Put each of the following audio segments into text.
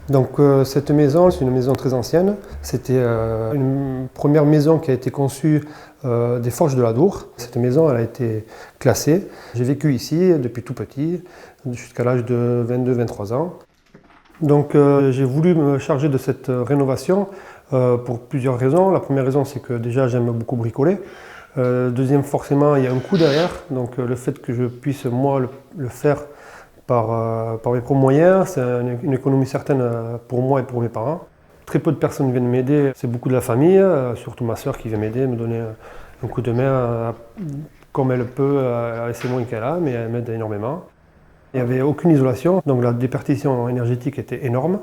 Donc cette maison, c'est une maison très ancienne. C'était une première maison qui a été conçue des Forges de l'Adour. Cette maison, elle a été classée. J'ai vécu ici depuis tout petit, jusqu'à l'âge de 22-23 ans. Donc j'ai voulu me charger de cette rénovation pour plusieurs raisons. La première raison, c'est que déjà j'aime beaucoup bricoler. Deuxième, forcément, il y a un coût derrière. Donc le fait que je puisse moi le faire par mes propres moyens, c'est une économie certaine pour moi et pour mes parents. Très peu de personnes viennent m'aider, c'est beaucoup de la famille, surtout ma sœur qui vient m'aider, me donner un coup de main comme elle peut, avec ses moyens qu'elle a, mais elle m'aide énormément. Il n'y avait aucune isolation, donc la déperdition énergétique était énorme.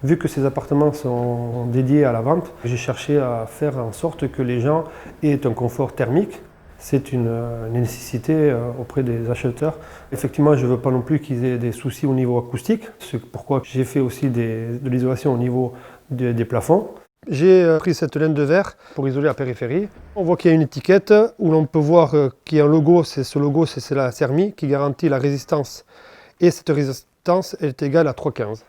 Vu que ces appartements sont dédiés à la vente, j'ai cherché à faire en sorte que les gens aient un confort thermique. C'est une nécessité auprès des acheteurs. Effectivement, je ne veux pas non plus qu'ils aient des soucis au niveau acoustique. C'est pourquoi j'ai fait aussi de l'isolation au niveau des plafonds. J'ai pris cette laine de verre pour isoler la périphérie. On voit qu'il y a une étiquette où l'on peut voir qu'il y a un logo. Ce logo, c'est la Sermi qui garantit la résistance. Et cette résistance est égale à 3,15.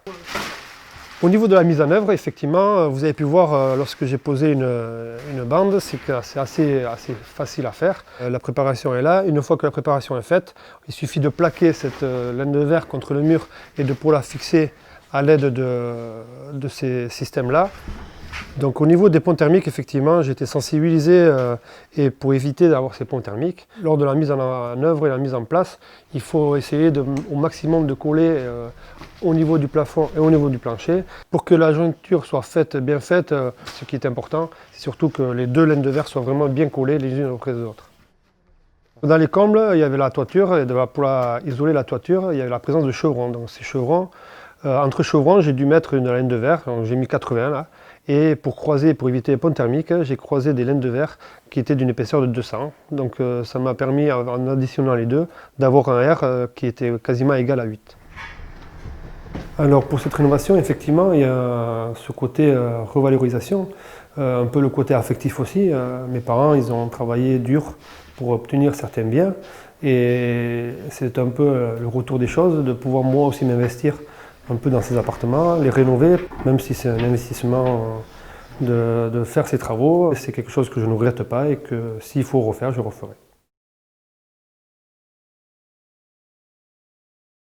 Au niveau de la mise en œuvre, effectivement, vous avez pu voir lorsque j'ai posé une bande, c'est que c'est assez facile à faire. La préparation est là. Une fois que la préparation est faite, il suffit de plaquer cette laine de verre contre le mur et de pouvoir la fixer à l'aide de ces systèmes-là. Donc au niveau des ponts thermiques, effectivement, j'ai été sensibilisé et pour éviter d'avoir ces ponts thermiques. Lors de la mise en œuvre et la mise en place, il faut essayer au maximum de coller au niveau du plafond et au niveau du plancher. Pour que la jointure soit bien faite, ce qui est important, c'est surtout que les deux laines de verre soient vraiment bien collées les unes auprès des autres. Dans les combles, il y avait la toiture, et pour isoler la toiture, il y avait la présence de chevrons. Donc ces chevrons, entre chevrons, j'ai dû mettre une laine de verre, j'ai mis 80 là. Et pour éviter les ponts thermiques, j'ai croisé des laines de verre qui étaient d'une épaisseur de 200. Donc ça m'a permis, en additionnant les deux, d'avoir un R qui était quasiment égal à 8. Alors pour cette rénovation, effectivement, il y a ce côté revalorisation, un peu le côté affectif aussi. Mes parents, ils ont travaillé dur pour obtenir certains biens. Et c'est un peu le retour des choses, de pouvoir moi aussi m'investir un peu dans ces appartements, les rénover, même si c'est un investissement de faire ces travaux. C'est quelque chose que je ne regrette pas et que s'il faut refaire, je referai.